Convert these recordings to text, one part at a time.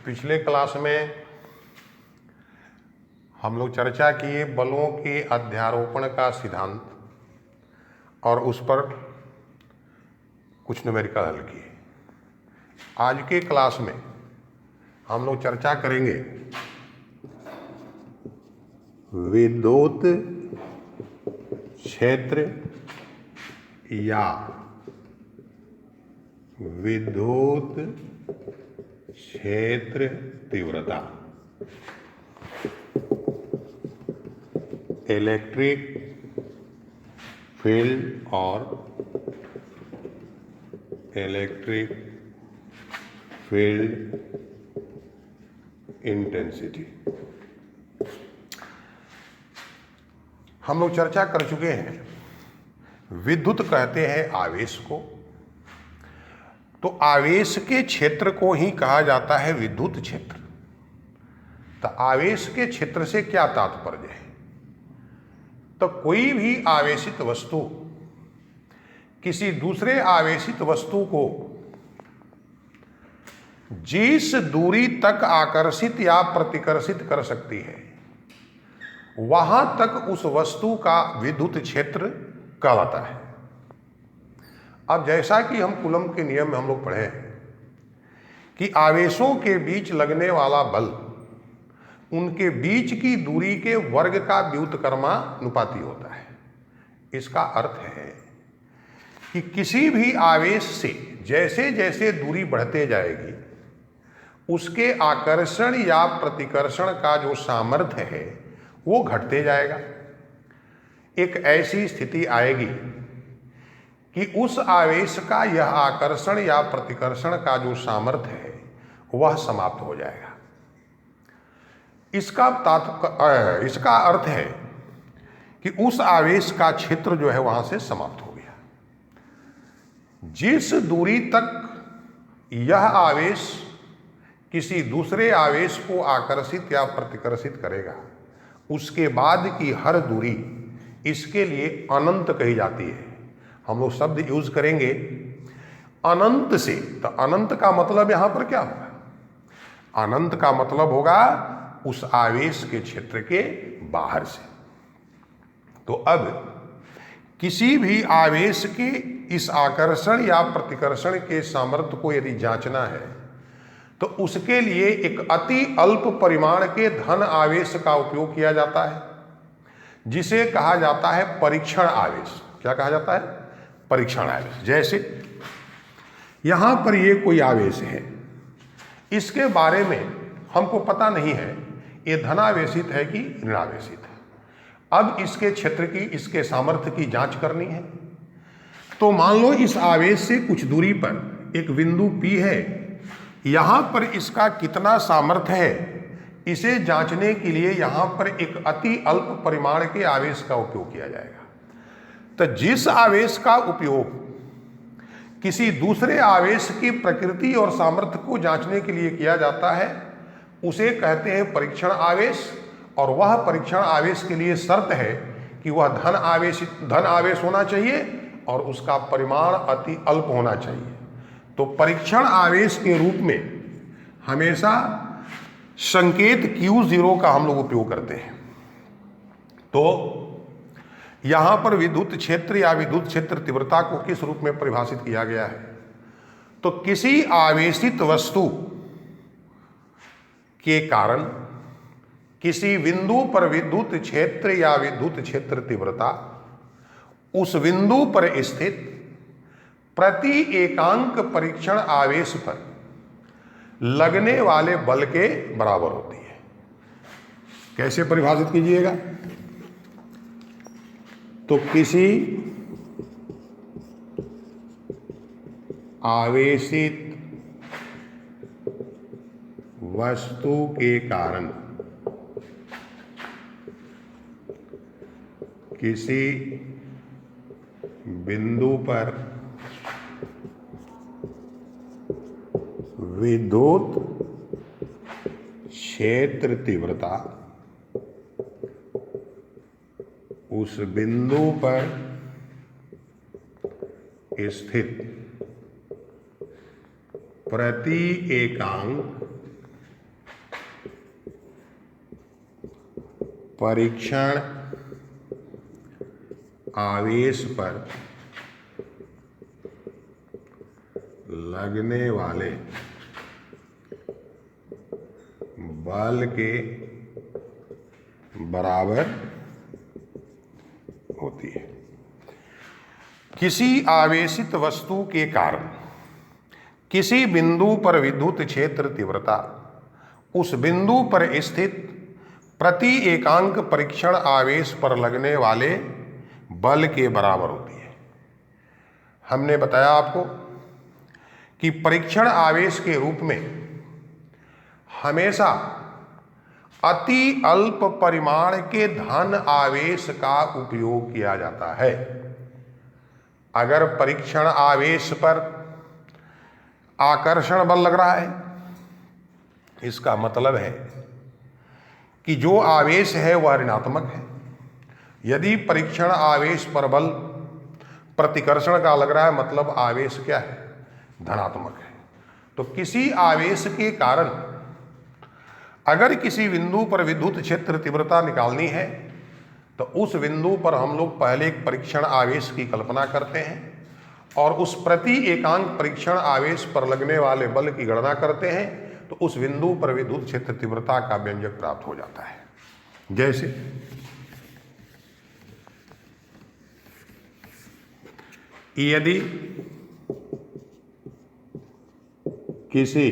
पिछले क्लास में हम लोग चर्चा किए बलों के अध्यारोपण का सिद्धांत और उस पर कुछ न्यूमेरिकल हल किए। आज के क्लास में हम लोग चर्चा करेंगे विद्युत क्षेत्र या विद्युत क्षेत्र तीव्रता, इलेक्ट्रिक फील्ड और इलेक्ट्रिक फील्ड इंटेंसिटी। हम लोग चर्चा कर चुके हैं विद्युत कहते हैं आवेश को, तो आवेश के क्षेत्र को ही कहा जाता है विद्युत क्षेत्र। तो आवेश के क्षेत्र से क्या तात्पर्य है? तो कोई भी आवेशित वस्तु किसी दूसरे आवेशित वस्तु को जिस दूरी तक आकर्षित या प्रतिकर्षित कर सकती है वहां तक उस वस्तु का विद्युत क्षेत्र कहलाता है। अब जैसा कि हम कूलम के नियम में हम लोग पढ़े हैं कि आवेशों के बीच लगने वाला बल उनके बीच की दूरी के वर्ग का व्युत्क्रमानुपाती होता है। इसका अर्थ है कि किसी भी आवेश से जैसे जैसे दूरी बढ़ते जाएगी उसके आकर्षण या प्रतिकर्षण का जो सामर्थ्य है वो घटते जाएगा। एक ऐसी स्थिति आएगी कि उस आवेश का यह आकर्षण या प्रतिकर्षण का जो सामर्थ्य है वह समाप्त हो जाएगा। इसका अर्थ है कि उस आवेश का क्षेत्र जो है वहां से समाप्त हो गया। जिस दूरी तक यह आवेश किसी दूसरे आवेश को आकर्षित या प्रतिकर्षित करेगा उसके बाद की हर दूरी इसके लिए अनंत कही जाती है। हम लोग शब्द यूज करेंगे अनंत से, तो अनंत का मतलब यहां पर क्या होगा? अनंत का मतलब होगा उस आवेश के क्षेत्र के बाहर से। तो अब किसी भी आवेश के इस आकर्षण या प्रतिकर्षण के सामर्थ्य को यदि जांचना है तो उसके लिए एक अति अल्प परिमाण के धन आवेश का उपयोग किया जाता है जिसे कहा जाता है परीक्षण आवेश। क्या कहा जाता है? परीक्षण आवेश। जैसे यहां पर ये कोई आवेश है, इसके बारे में हमको पता नहीं है ये धनावेशित है कि ऋणावेशित है। अब इसके क्षेत्र की, इसके सामर्थ्य की जांच करनी है। तो मान लो इस आवेश से कुछ दूरी पर एक बिंदु P है, यहां पर इसका कितना सामर्थ्य है इसे जांचने के लिए यहां पर एक अति अल्प परिमाण के आवेश का उपयोग किया जाएगा। तो जिस आवेश का उपयोग किसी दूसरे आवेश की प्रकृति और सामर्थ्य को जांचने के लिए किया जाता है उसे कहते हैं परीक्षण आवेश। और वह परीक्षण आवेश के लिए शर्त है कि वह धन आवेश होना चाहिए और उसका परिमाण अति अल्प होना चाहिए। तो परीक्षण आवेश के रूप में हमेशा संकेत Q0 का हम लोग उपयोग करते हैं। तो यहां पर विद्युत क्षेत्र या विद्युत क्षेत्र तीव्रता को किस रूप में परिभाषित किया गया है? तो किसी आवेशित वस्तु के कारण किसी बिंदु पर विद्युत क्षेत्र या विद्युत क्षेत्र तीव्रता उस बिंदु पर स्थित प्रति एकांक परीक्षण आवेश पर लगने वाले बल के बराबर होती है। कैसे परिभाषित कीजिएगा? तो किसी आवेशित वस्तु के कारण किसी बिंदु पर विद्युत क्षेत्र तीव्रता उस बिंदु पर स्थित प्रति एकांक परीक्षण आवेश पर लगने वाले बल के बराबर होती है। किसी आवेशित वस्तु के कारण किसी बिंदु पर विद्युत क्षेत्र तीव्रता उस बिंदु पर स्थित प्रति एकांक परीक्षण आवेश पर लगने वाले बल के बराबर होती है। हमने बताया आपको कि परीक्षण आवेश के रूप में हमेशा अति अल्प परिमाण के धन आवेश का उपयोग किया जाता है। अगर परीक्षण आवेश पर आकर्षण बल लग रहा है, इसका मतलब है कि जो आवेश है वह ऋणात्मक है। यदि परीक्षण आवेश पर बल प्रतिकर्षण का लग रहा है, मतलब आवेश क्या है? धनात्मक है। तो किसी आवेश के कारण अगर किसी बिंदु पर विद्युत क्षेत्र तीव्रता निकालनी है तो उस बिंदु पर हम लोग पहले एक परीक्षण आवेश की कल्पना करते हैं और उस प्रति एकांक परीक्षण आवेश पर लगने वाले बल की गणना करते हैं, तो उस बिंदु पर विद्युत क्षेत्र तीव्रता का व्यंजक प्राप्त हो जाता है। जैसे यदि किसी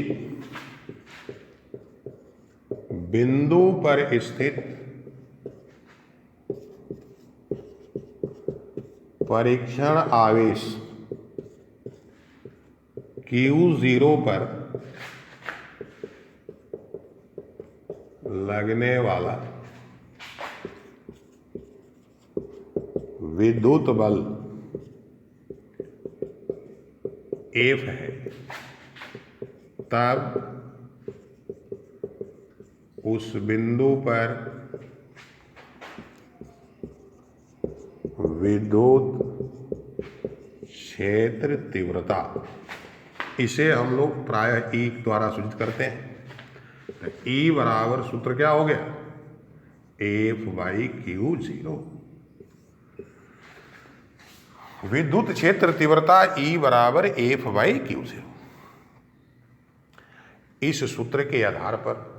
बिंदु पर स्थित परीक्षण आवेश Q0 पर लगने वाला विद्युत बल F है, तब उस बिंदु पर विद्युत क्षेत्र तीव्रता, इसे हम लोग प्रायः E द्वारा सूचित करते हैं। तो E बराबर सूत्र क्या हो गया? F/Q0। विद्युत क्षेत्र तीव्रता E बराबर F/Q0। इस सूत्र के आधार पर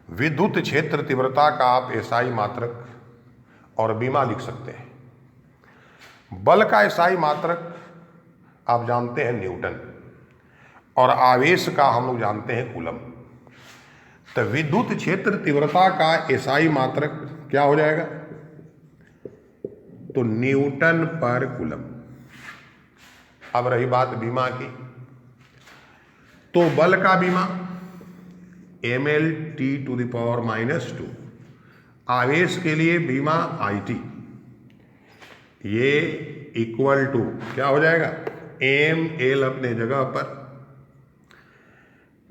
विद्युत क्षेत्र तीव्रता का आप एसआई मात्रक और बीमा लिख सकते हैं। बल का एसआई मात्रक आप जानते हैं न्यूटन, और आवेश का हम लोग जानते हैं कूलम। तो विद्युत क्षेत्र तीव्रता का एसआई मात्रक क्या हो जाएगा? तो न्यूटन पर कूलम। अब रही बात बीमा की, तो बल का बीमा mL/T⁻²। आवेश के लिए बीमा IT, ये इक्वल टू क्या हो जाएगा? mL अपने जगह पर,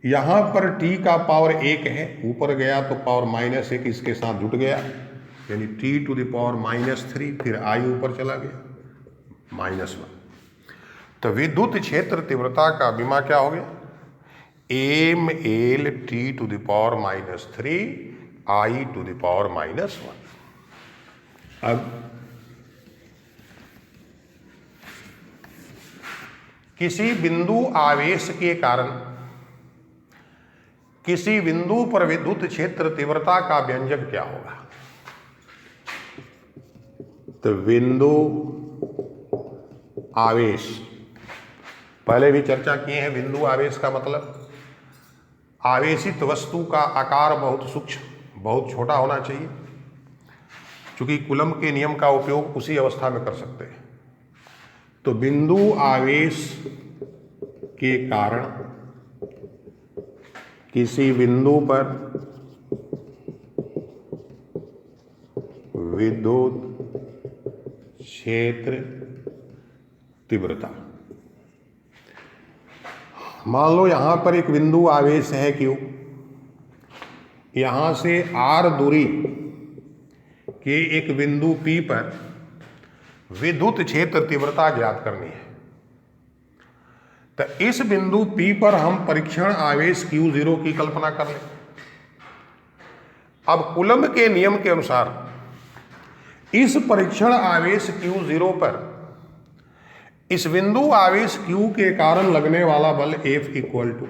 यहां पर T का पावर 1 है, ऊपर गया तो पावर -1 इसके साथ जुट गया, यानी T⁻³ फिर I ऊपर चला गया -1। तो विद्युत क्षेत्र तीव्रता का बीमा क्या हो गया? mL/T⁻³ I⁻1। अब किसी बिंदु आवेश के कारण किसी बिंदु पर विद्युत क्षेत्र तीव्रता का व्यंजक क्या होगा? तो बिंदु आवेश, पहले भी चर्चा किए हैं। बिंदु आवेश का मतलब आवेशित वस्तु का आकार बहुत सूक्ष्म, बहुत छोटा होना चाहिए, क्योंकि कूलम के नियम का उपयोग उसी अवस्था में कर सकते हैं। तो बिंदु आवेश के कारण किसी बिंदु पर विद्युत क्षेत्र तीव्रता, मान लो यहां पर एक बिंदु आवेश है Q, यहां से R दूरी के एक बिंदु P पर विद्युत क्षेत्र तीव्रता ज्ञात करनी है। तो इस बिंदु P पर हम परीक्षण आवेश Q0 की कल्पना कर लें। अब कूलम्ब के नियम के अनुसार इस परीक्षण आवेश Q0 पर इस बिंदु आवेश Q के कारण लगने वाला बल F equal to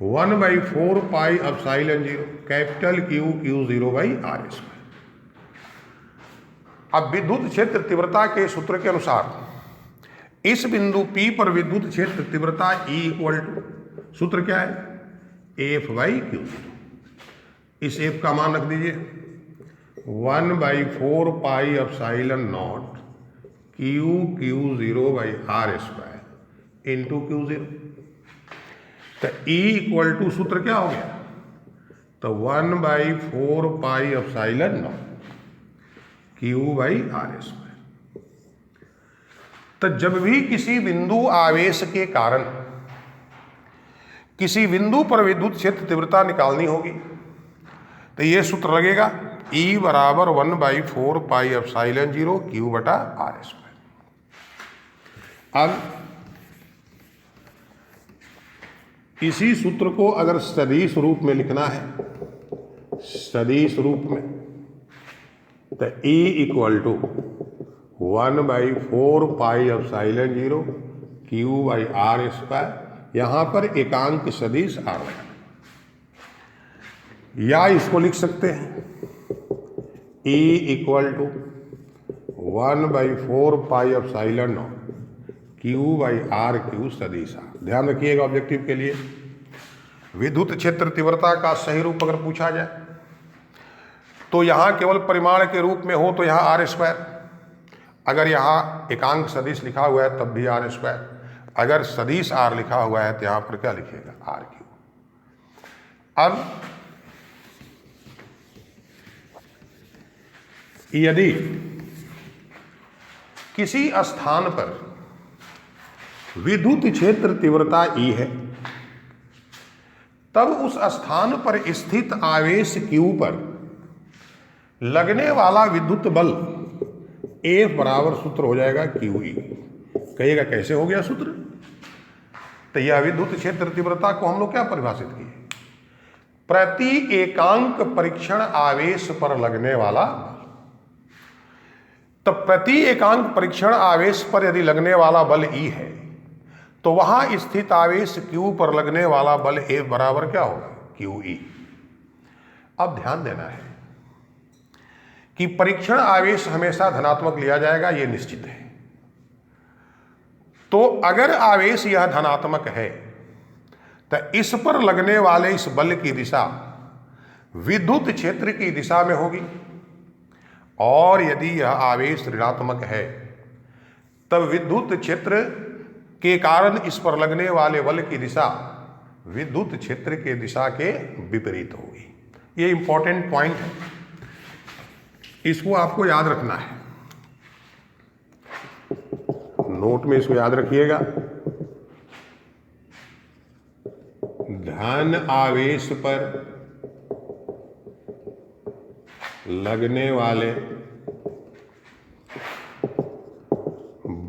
1/4 pi epsilon 0 capital Q0 by R square. अब विद्युत क्षेत्र तीव्रता के सूत्र के अनुसार इस बिंदु P पर विद्युत क्षेत्र तीव्रता E इक्वल टू, सूत्र क्या है, F बाई Q0। इस F का मान रख दीजिए 1/4 pi epsilon not Q0 by R square into Q0। तो E इक्वल टू सूत्र क्या हो गया, तो 1/4 pi epsilon naught Q by R square. तो जब भी किसी बिंदु आवेश के कारण किसी बिंदु पर विद्युत क्षेत्र तीव्रता निकालनी होगी तो ये सूत्र लगेगा E बराबर 1/4 पाई एप्सिलॉन 0 Q बटा R स्क्वायर। अब इसी सूत्र को अगर सदिश रूप में लिखना है, सदिश रूप में, तो E equal to 1/4 pi epsilon 0 Q by R square. यहाँ पर एकांक सदिश R लगाना, या इसको लिख सकते हैं E equal to 1/4 pi epsilon naught Q by R Q सदिश R। ध्यान रखिएगा ऑब्जेक्टिव के लिए विद्युत क्षेत्र तीव्रता का सही रूप अगर पूछा जाए तो यहाँ केवल परिमाण के रूप में हो तो यहाँ R स्क्वायर, अगर यहाँ एकांक सदिश लिखा हुआ है तब भी R स्क्वायर, अगर सदिश R लिखा हुआ है तो यहाँ पर क्या लिखिएगा, R Q। अब यदि किसी स्थान पर विद्युत क्षेत्र तीव्रता E है तब उस स्थान पर स्थित आवेश Q पर लगने वाला विद्युत बल F बराबर सूत्र हो जाएगा QE। कहिएगा कैसे हो गया सूत्र, तो यह विद्युत क्षेत्र तीव्रता को हम लोग क्या परिभाषित किए, प्रति एकांक परीक्षण आवेश पर लगने वाला। तो प्रति एकांक परीक्षण आवेश पर यदि लगने वाला बल E है तो वहां स्थित आवेश Q पर लगने वाला बल F बराबर क्या होगा, QE। अब ध्यान देना है कि परीक्षण आवेश हमेशा धनात्मक लिया जाएगा, यह निश्चित है। तो अगर आवेश यह धनात्मक है तो इस पर लगने वाले इस बल की दिशा विद्युत क्षेत्र की दिशा में होगी, और यदि यह आवेश ऋणात्मक है तब विद्युत क्षेत्र के कारण इस पर लगने वाले बल की दिशा विद्युत क्षेत्र के दिशा के विपरीत होगी। ये इंपॉर्टेंट पॉइंट है, इसको आपको याद रखना है, नोट में इसको याद रखिएगा। धन आवेश पर लगने वाले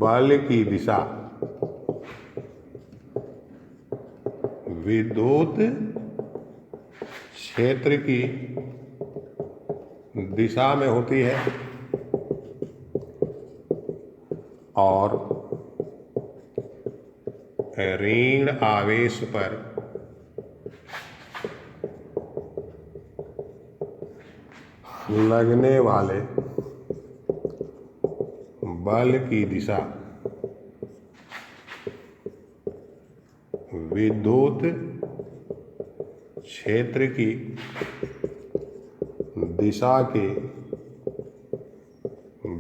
बल की दिशा विद्युत क्षेत्र की दिशा में होती है, और ऋण आवेश पर लगने वाले बल की दिशा विद्युत क्षेत्र की दिशा के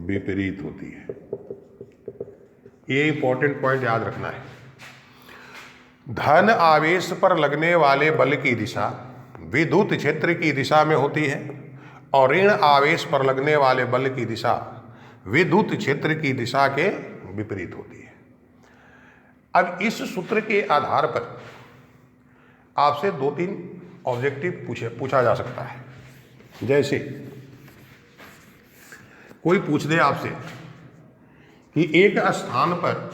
विपरीत होती है। ये इंपॉर्टेंट पॉइंट याद रखना है। धन आवेश पर लगने वाले बल की दिशा विद्युत क्षेत्र की दिशा में होती है, और ऋण आवेश पर लगने वाले बल की दिशा विद्युत क्षेत्र की दिशा के विपरीत होती है। अब इस सूत्र के आधार पर आपसे 2-3 ऑब्जेक्टिव पूछा जा सकता है। जैसे कोई पूछ दे आपसे कि एक स्थान पर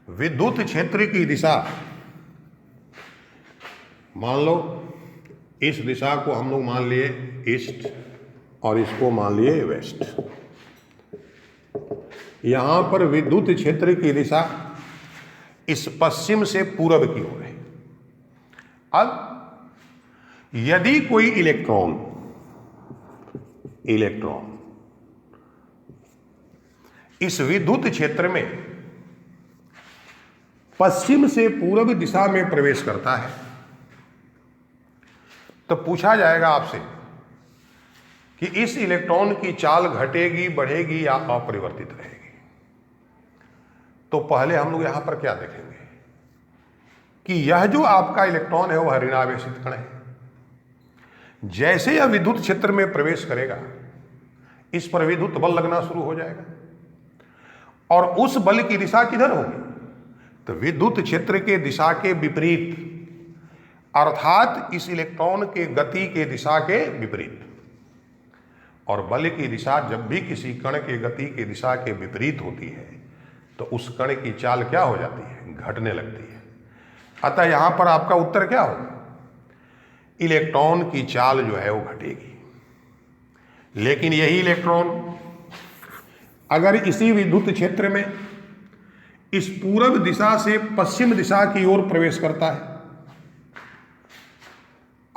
विद्युत क्षेत्र की दिशा मान लो इस दिशा को हम लोग मान लिए ईस्ट और इसको मान लिए वेस्ट। यहां पर विद्युत क्षेत्र की दिशा इस पश्चिम से पूरब की ओर है। अब यदि कोई इलेक्ट्रॉन इस विद्युत क्षेत्र में पश्चिम से पूर्व दिशा में प्रवेश करता है तो पूछा जाएगा आपसे कि इस इलेक्ट्रॉन की चाल घटेगी, बढ़ेगी या अपरिवर्तित रहेगी। तो पहले हम लोग यहां पर क्या देखेंगे कि यह जो आपका इलेक्ट्रॉन है वह ऋणावेशित कण है। जैसे यह विद्युत क्षेत्र में प्रवेश करेगा इस पर विद्युत बल लगना शुरू हो जाएगा और उस बल की दिशा किधर होगी? तो विद्युत क्षेत्र के दिशा के विपरीत, अर्थात इस इलेक्ट्रॉन के गति के दिशा के विपरीत। और बल की दिशा जब भी किसी कण के गति की दिशा के विपरीत होती है तो उस कण की चाल क्या हो जाती है? घटने लगती है। अतः यहां पर आपका उत्तर क्या होगा? इलेक्ट्रॉन की चाल जो है वो घटेगी। लेकिन यही इलेक्ट्रॉन अगर इसी विद्युत क्षेत्र में इस पूर्व दिशा से पश्चिम दिशा की ओर प्रवेश करता है,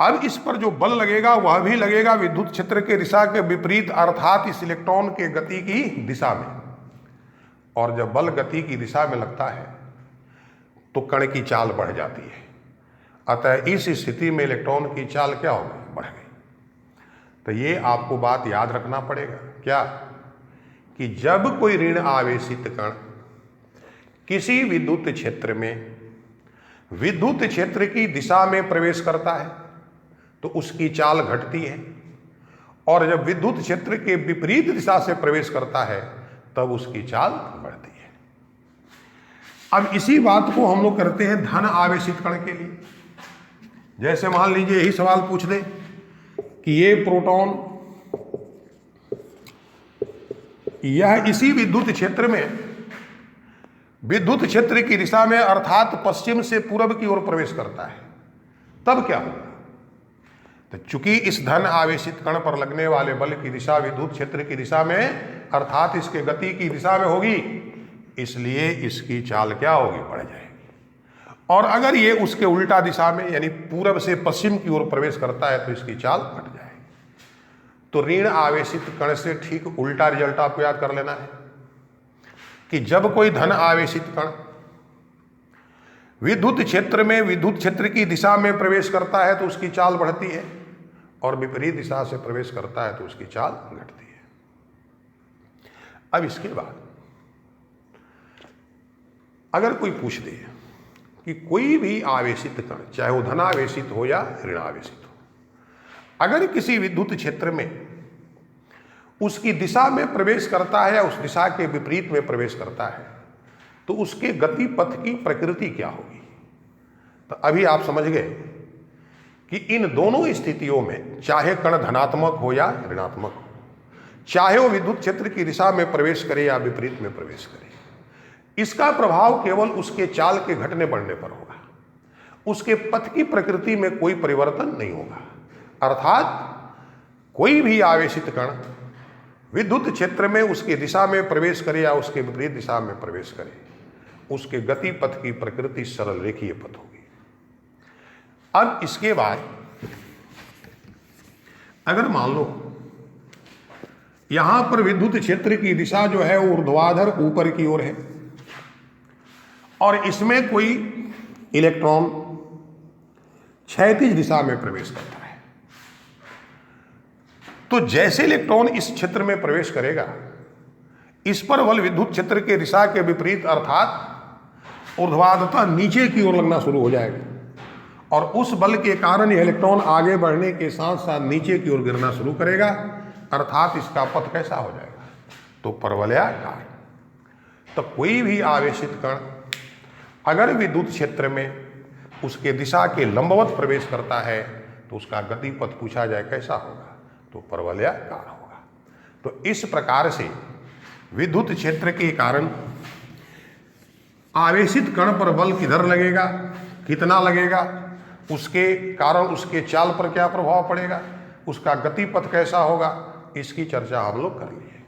अब इस पर जो बल लगेगा वह भी लगेगा विद्युत क्षेत्र के दिशा के विपरीत, अर्थात इस इलेक्ट्रॉन के गति की दिशा में। और जब बल गति की दिशा में लगता है तो कण की चाल बढ़ जाती है। अतः इस स्थिति में इलेक्ट्रॉन की चाल क्या हो गई? बढ़ गई। तो ये आपको बात याद रखना पड़ेगा क्या कि जब कोई ऋण आवेशित कण किसी विद्युत क्षेत्र में विद्युत क्षेत्र की दिशा में प्रवेश करता है तो उसकी चाल घटती है, और जब विद्युत क्षेत्र के विपरीत दिशा से प्रवेश करता है तब उसकी चाल बढ़ती है। अब इसी बात को हम लोग करते हैं धन आवेशित कण के लिए। जैसे मान लीजिए यही सवाल पूछ दे कि ये प्रोटॉन यह इसी विद्युत क्षेत्र में विद्युत क्षेत्र की दिशा में अर्थात पश्चिम से पूर्व की ओर प्रवेश करता है, तब क्या होगा? तो चूंकि इस धन आवेशित कण पर लगने वाले बल की दिशा विद्युत क्षेत्र की दिशा में अर्थात इसके गति की दिशा में होगी, इसलिए इसकी चाल क्या होगी? बढ़ जाएगी। और अगर ये उसके उल्टा दिशा में यानी पूरब से पश्चिम की ओर प्रवेश करता है तो इसकी चाल घट जाएगी। तो ऋण आवेशित कण से ठीक उल्टा रिजल्ट आपको याद कर लेना है कि जब कोई धन आवेशित कण विद्युत क्षेत्र में विद्युत क्षेत्र की दिशा में प्रवेश करता है तो उसकी चाल बढ़ती है, और विपरीत दिशा से प्रवेश करता है तो उसकी चाल घटती है। अब इसके बाद अगर कोई पूछ दे कि कोई भी आवेशित कण चाहे वो धनावेशित हो या ऋणावेशित हो, अगर किसी विद्युत क्षेत्र में उसकी दिशा में प्रवेश करता है या उस दिशा के विपरीत में प्रवेश करता है तो उसके गति पथ की प्रकृति क्या होगी? तो अभी आप समझ गए कि इन दोनों स्थितियों में चाहे कण धनात्मक हो या ऋणात्मक हो, चाहे वो विद्युत क्षेत्र की दिशा में प्रवेश करे या विपरीत में प्रवेश करे, इसका प्रभाव केवल उसके चाल के घटने बढ़ने पर होगा। उसके पथ की प्रकृति में कोई परिवर्तन नहीं होगा। अर्थात कोई भी आवेशित कण विद्युत क्षेत्र में उसकी दिशा में प्रवेश करे या उसके विपरीत दिशा में प्रवेश करे, उसके गति पथ की प्रकृति सरल रेखीय पथ होगी। अब इसके बाद अगर मान लो यहां पर विद्युत क्षेत्र की दिशा जो है वो ऊर्ध्वाधर ऊपर की ओर है और इसमें कोई इलेक्ट्रॉन क्षैतिज दिशा में प्रवेश करता है, तो जैसे इलेक्ट्रॉन इस क्षेत्र में प्रवेश करेगा इस पर बल विद्युत क्षेत्र के दिशा के विपरीत अर्थात ऊर्ध्वाधरता नीचे की ओर लगना शुरू हो जाएगा, और उस बल के कारण यह इलेक्ट्रॉन आगे बढ़ने के साथ साथ नीचे की ओर गिरना शुरू करेगा, अर्थात इसका पथ कैसा हो जाएगा? तो परवलयाकार। तो कोई भी आवेशित कण अगर विद्युत क्षेत्र में उसके दिशा के लंबवत प्रवेश करता है तो उसका गति पथ पूछा जाए कैसा होगा? तो परवलयाकार होगा। तो इस प्रकार से विद्युत क्षेत्र के कारण आवेशित कण पर बल किधर लगेगा, कितना लगेगा, उसके कारण उसके चाल पर क्या प्रभाव पड़ेगा, उसका गति पथ कैसा होगा, इसकी चर्चा हम लोग कर लिए।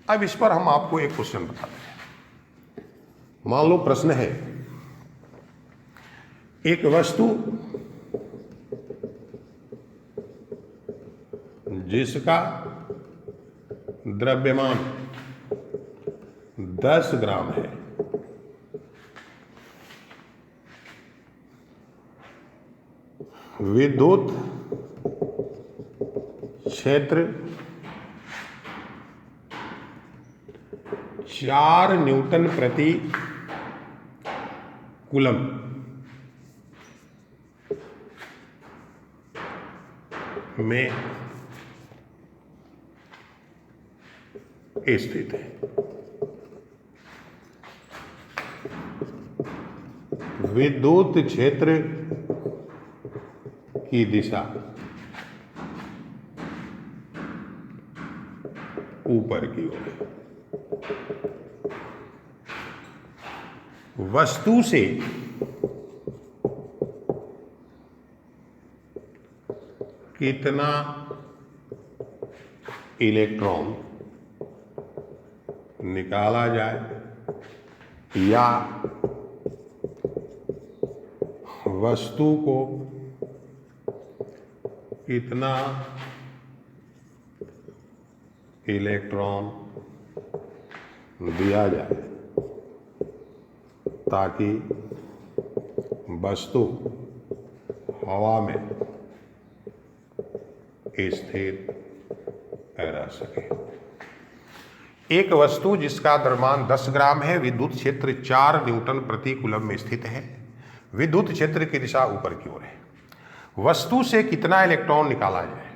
अब इस पर हम आपको एक क्वेश्चन बताते हैं। मान लो प्रश्न है, एक वस्तु जिसका द्रव्यमान 10 ग्राम है, विद्युत क्षेत्र 4 न्यूटन प्रति कूलम में स्थित है। विद्युत क्षेत्र की दिशा ऊपर की ओर है। वस्तु से कितना इलेक्ट्रॉन निकाला जाए या वस्तु को कितना इलेक्ट्रॉन दिया जाए ताकि वस्तु हवा में स्थिर रह सके। एक वस्तु जिसका द्रव्यमान 10 ग्राम है, विद्युत क्षेत्र 4 न्यूटन प्रति कूलम में स्थित है, विद्युत क्षेत्र की दिशा ऊपर की ओर है। वस्तु से कितना इलेक्ट्रॉन निकाला जाए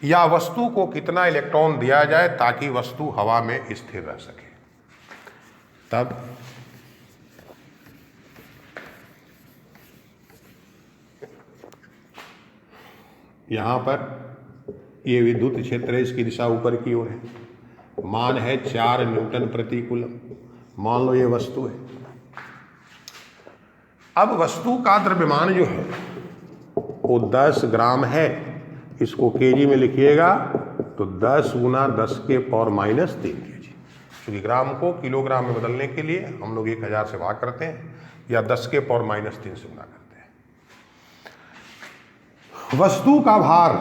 या वस्तु को कितना इलेक्ट्रॉन दिया जाए ताकि वस्तु हवा में स्थिर रह सके। तब यहां पर ये विद्युत क्षेत्र है, इसकी दिशा ऊपर की ओर है, मान है 4 न्यूटन प्रति कूलम। मान लो ये वस्तु है। अब वस्तु का द्रव्यमान जो है वो 10 ग्राम है, इसको केजी में लिखिएगा तो 10 गुना 10 के पावर -3 केजी, क्योंकि ग्राम को किलोग्राम में बदलने के लिए हम लोग 1000 से भाग करते हैं या 10 के पावर -3 से गुना करते हैं। वस्तु का भार,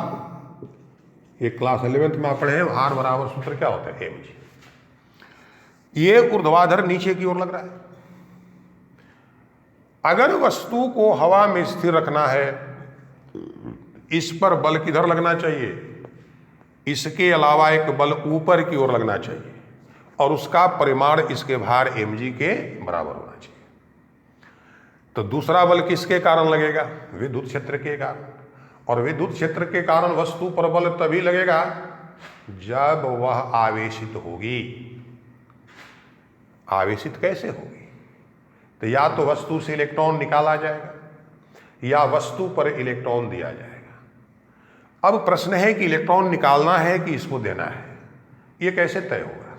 ये क्लास 11th में आप पढ़े हैं, भार बराबर सूत्र क्या होता है, mg। ये ऊर्ध्वाधर नीचे की ओर लग रहा है। अगर वस्तु को हवा में स्थिर रखना है, इस पर बल किधर लगना चाहिए, इसके अलावा एक बल ऊपर की ओर लगना चाहिए और उसका परिमाण इसके भार mg के बराबर होना चाहिए। तो दूसरा बल किसके कारण लगेगा, विद्युत क्षेत्र के कारण। और विद्युत क्षेत्र के कारण वस्तु पर बल तभी लगेगा जब वह आवेशित होगी। आवेशित कैसे होगी, तो या तो वस्तु से इलेक्ट्रॉन निकाला जाएगा या वस्तु पर इलेक्ट्रॉन दिया जाएगा। अब प्रश्न है कि इलेक्ट्रॉन निकालना है कि इसको देना है, ये कैसे तय होगा।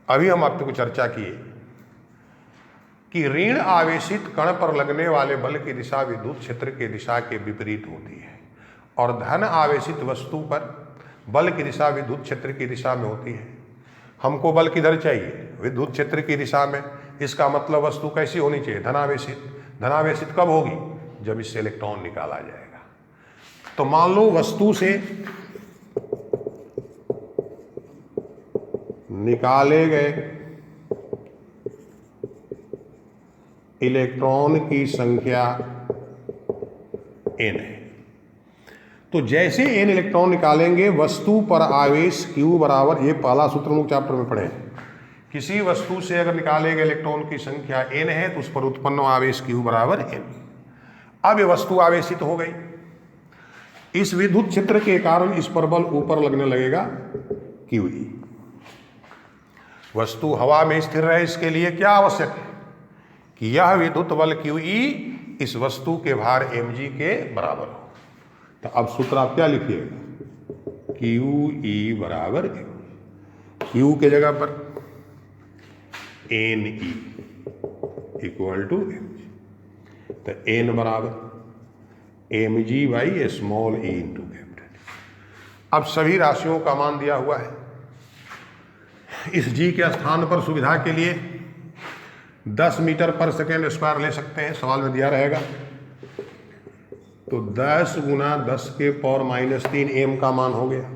अभी हम आपको चर्चा किए कि ऋण आवेशित कण पर लगने वाले बल की दिशा विद्युत क्षेत्र के दिशा के विपरीत होती है और धन आवेशित वस्तु पर बल की दिशा विद्युत क्षेत्र की दिशा में होती है। हमको बल किधर चाहिए, विद्युत क्षेत्र की दिशा में। इसका मतलब वस्तु कैसी होनी चाहिए, धनावेशित। धनावेशित कब होगी, जब इससे इलेक्ट्रॉन निकाला जाएगा। तो मान लो वस्तु से निकाले गए इलेक्ट्रॉन की संख्या n है। तो जैसे n इलेक्ट्रॉन निकालेंगे, वस्तु पर आवेश Q बराबर, ये पहला सूत्र हम लोग चैप्टर में पढ़े हैं। किसी वस्तु से अगर निकाले गए इलेक्ट्रॉन की संख्या n है तो उस पर उत्पन्न आवेश Q बराबर n। अब ये वस्तु आवेशित हो गई, इस विद्युत क्षेत्र के कारण इस पर बल ऊपर लगने लगेगा QE। वस्तु हवा में स्थिर रहे, इसके लिए क्या आवश्यक है कि यह विद्युत बल QE इस वस्तु के भार mg के बराबर हो। तो अब सूत्र आप क्या लिखिएगा, QE बराबर Q के जगह पर NE इक्वल टू mg। तो n बराबर mg/e इंटू कैपिटल। अब सभी राशियों का मान दिया हुआ है। इस g के स्थान पर सुविधा के लिए 10 मीटर पर सेकेंड स्क्वायर ले सकते हैं, सवाल में दिया रहेगा। तो 10 गुना 10 के पावर -3 m का मान हो गया,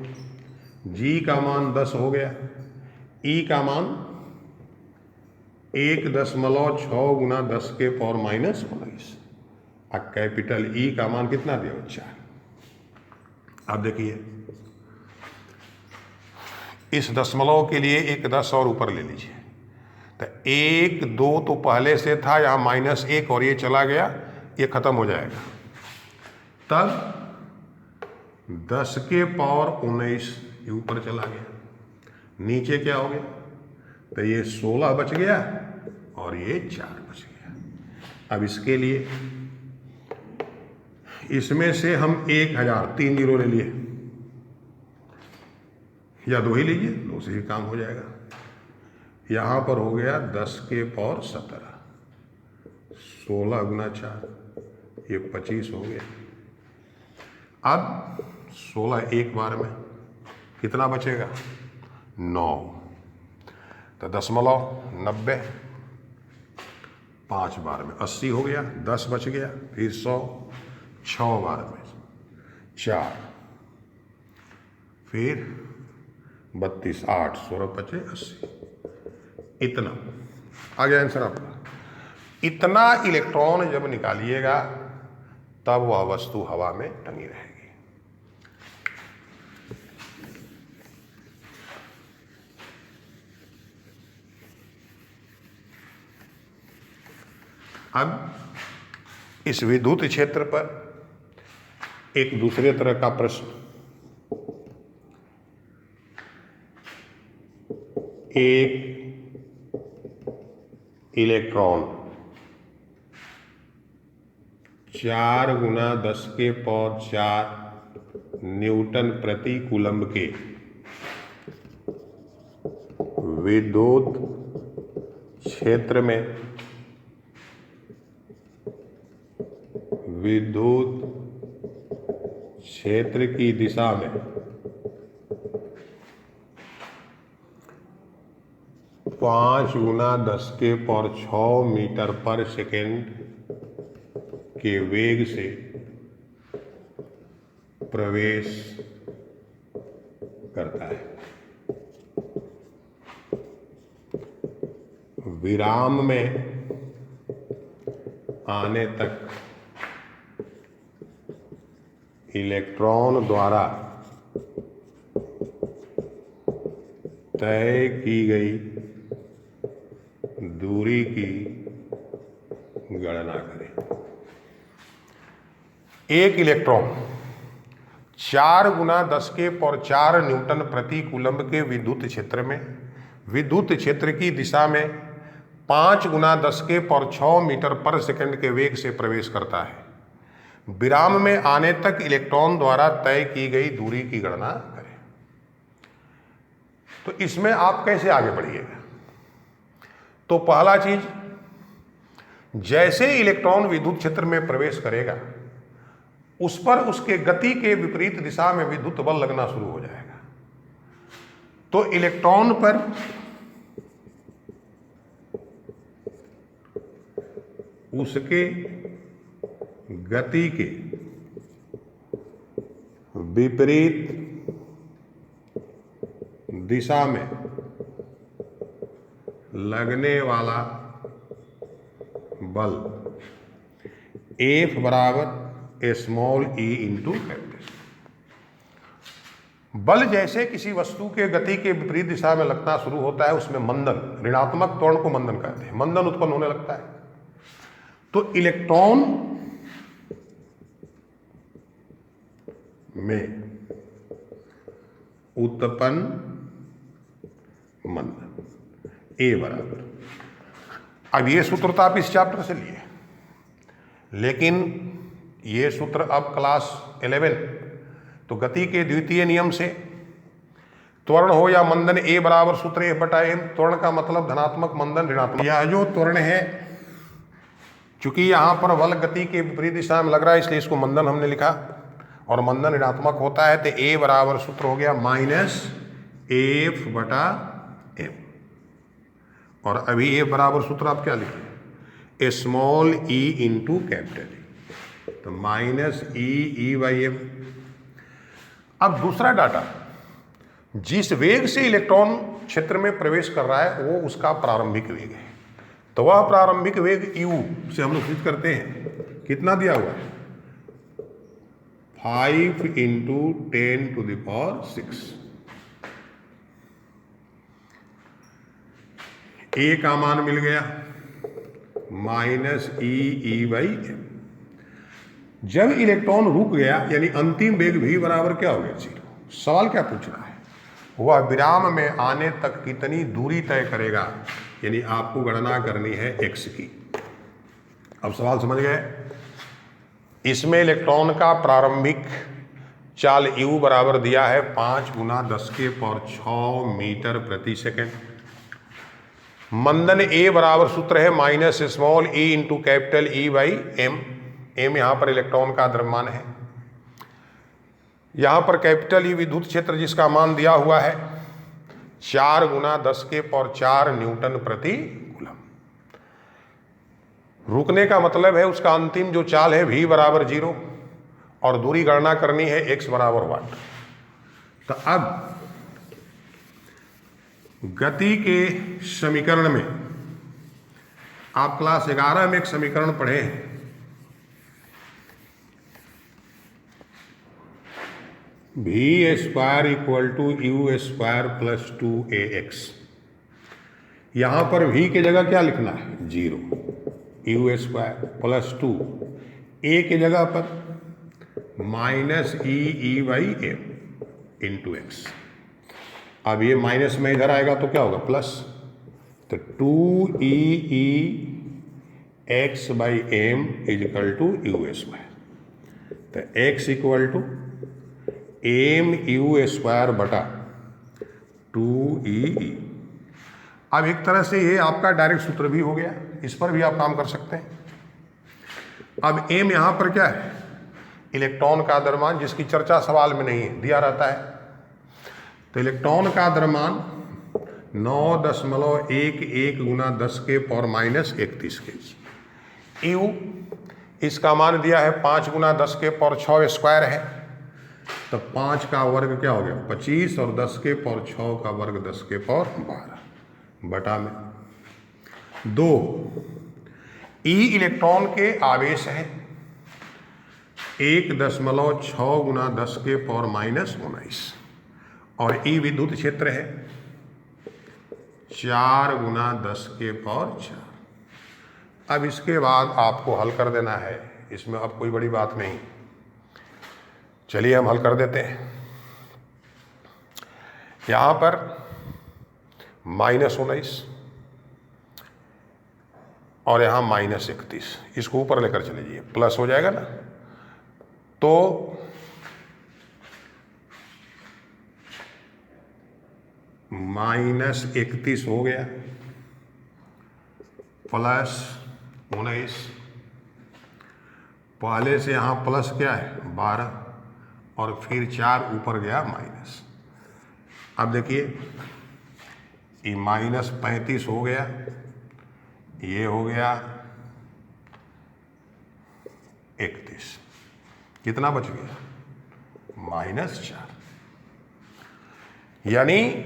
g का मान 10 हो गया, e का मान 1.6 गुना 10 के पावर -19। अब कैपिटल E का मान कितना दिया बच्चा? अब देखिए, इस दशमलव के लिए एक 10 और ऊपर ले लीजिए। तो 1 2 तो पहले से था, यहाँ -1 और ये चला गया, ये खत्म हो जाएगा। तब 10 के पावर 19 ये ऊपर चला गया, नीचे क्या हो गया? तो ये 16 बच गया और ये 4 बच गया। अब इसके लिए इसमें से हम 1000 3 जीरो ले लिए, या 2 ही लीजिए, 2 से ही काम हो जाएगा। यहाँ पर हो गया 10 के पावर 17, 16 गुना 4 ये 25 हो गया। अब 16 एक बार में कितना बचेगा? 9। तो 0.90 5 बार में 80 हो गया, 10 बच गया, फिर 100 6 बार में 4, फिर 32 8 16 बचे 80। इतना आ गया आंसर आपका। इतना इलेक्ट्रॉन जब निकालिएगा तब वह वस्तु हवा में टंगी रहेगी। अब इस विद्युत क्षेत्र पर एक दूसरे तरह का प्रश्न, एक इलेक्ट्रॉन 4 गुना 10 के पावर 4 न्यूटन प्रति कूलम्ब के विद्युत क्षेत्र में विद्युत क्षेत्र की दिशा में 5 गुना 10 के पावर 6 मीटर पर सेकेंड के वेग से प्रवेश करता है। विराम में आने तक इलेक्ट्रॉन द्वारा तय की गई दूरी की गणना करें। एक इलेक्ट्रॉन 4 गुना 10 के पावर 4 न्यूटन प्रति कूलम्ब के विद्युत क्षेत्र में विद्युत क्षेत्र की दिशा में 5 गुना 10 के पावर 6 मीटर पर सेकंड के वेग से प्रवेश करता है। विराम में आने तक इलेक्ट्रॉन द्वारा तय की गई दूरी की गणना करें। तो इसमें आप कैसे आगे बढ़िएगा? तो पहला चीज, जैसे इलेक्ट्रॉन विद्युत क्षेत्र में प्रवेश करेगा उस पर उसके गति के विपरीत दिशा में विद्युत बल लगना शुरू हो जाएगा। तो इलेक्ट्रॉन पर उसके गति के विपरीत दिशा में लगने वाला बल F बराबर स्मॉल e इंटू कैपिटल। बल जैसे किसी वस्तु के गति के विपरीत दिशा में लगना शुरू होता है, उसमें मंदन, ऋणात्मक त्वरण को मंदन कहते हैं, मंदन उत्पन्न होने लगता है। तो इलेक्ट्रॉन में उत्पन्न मंदन A बराबर, अब ये सूत्र तो आप इस चैप्टर से लिए, लेकिन ये सूत्र अब क्लास 11, तो गति के द्वितीय नियम से त्वरण हो या मंदन A बराबर सूत्र F बटा m, त्वरण का मतलब धनात्मक, मंदन ऋणात्मक। यह जो त्वरण है चूंकि यहाँ पर बल गति के विपरीत दिशा में लग रहा है इसलिए इसको मंदन हमने लिखा, और मंदन ऋणात्मक होता है तो ए बराबर सूत्र हो गया -F/m। और अभी ए बराबर सूत्र आप क्या लिखें, small E into capital E, तो -E/m। अब दूसरा डाटा, जिस वेग से इलेक्ट्रॉन क्षेत्र में प्रवेश कर रहा है वो उसका प्रारंभिक वेग है, तो वह प्रारंभिक वेग u से हम लोग सिद्ध करते हैं, कितना दिया हुआ है 5 × 10⁶। ए का मान मिल गया -E/m। जब इलेक्ट्रॉन रुक गया यानी अंतिम वेग v बराबर क्या हो गया 0। सवाल क्या पूछ रहा है, वह विराम में आने तक कितनी दूरी तय करेगा, यानी आपको गणना करनी है x की। अब सवाल समझ गए, इसमें इलेक्ट्रॉन का प्रारंभिक चाल u बराबर दिया है 5 × 10⁶ मीटर प्रति सेकेंड। मंदन a बराबर सूत्र है -small e into capital E/m। m यहाँ पर इलेक्ट्रॉन का द्रव्यमान है, यहाँ पर कैपिटल E विद्युत क्षेत्र जिसका मान दिया हुआ है 4 × 10⁴ न्यूटन प्रति कूलम। रुकने का मतलब है उसका अंतिम जो चाल है v बराबर 0 और दूरी गणना करनी है x बराबर वाट। तो अब गति के समीकरण में आप क्लास 11 में एक समीकरण पढ़े हैं, v² = u² + 2ax। यहां पर v की जगह क्या लिखना है 0, u² + 2, a की जगह पर -E/m × x। अब ये माइनस में इधर आएगा तो क्या होगा प्लस, तो 2E/x/m = u²। तो x = mu²/2E। अब एक तरह से ये आपका डायरेक्ट सूत्र भी हो गया, इस पर भी आप काम कर सकते हैं। अब m यहाँ पर क्या है, इलेक्ट्रॉन का द्रव्यमान, जिसकी चर्चा सवाल में नहीं है, दिया रहता है। तो इलेक्ट्रॉन का द्रव्यमान 9.11 × 10⁻31 kg। u इसका मान दिया है 5 × 10⁶ स्क्वायर है, तो 5 का वर्ग क्या हो गया 25 और 10⁶ का वर्ग 10⁻12 बटा में 2। E इलेक्ट्रॉन के आवेश है 1.6 × 10⁻⁻19 और E विद्युत क्षेत्र है 4 × 10⁻4। अब इसके बाद आपको हल कर देना है, इसमें अब कोई बड़ी बात नहीं। चलिए हम हल कर देते हैं। यहाँ पर -19 और यहाँ -31, इसको ऊपर लेकर चले जाइए, प्लस हो जाएगा ना, तो -31 हो गया +19, पहले से यहाँ प्लस क्या है 12 और फिर 4 ऊपर गया माइनस। अब देखिए ये -35 हो गया, ये हो गया 31, कितना बच गया -4। यानी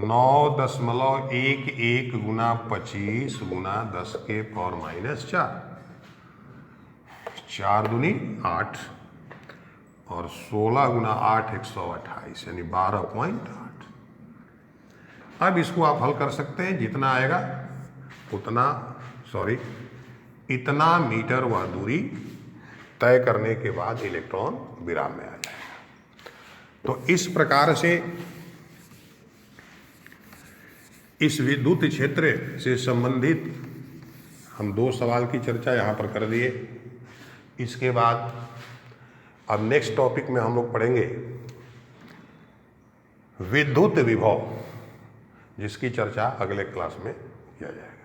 9.11 × 25 × 10⁻⁻4, 4 दूनी 8 और 16 × 8 128, यानी 12.8। अब इसको आप हल कर सकते हैं, जितना आएगा उतना, इतना मीटर वह दूरी तय करने के बाद इलेक्ट्रॉन विराम में आ जाएगा। तो इस प्रकार से इस विद्युत क्षेत्र से संबंधित हम 2 सवाल की चर्चा यहाँ पर कर दिए। इसके बाद अब नेक्स्ट टॉपिक में हम लोग पढ़ेंगे विद्युत विभव, जिसकी चर्चा अगले क्लास में किया जाएगा।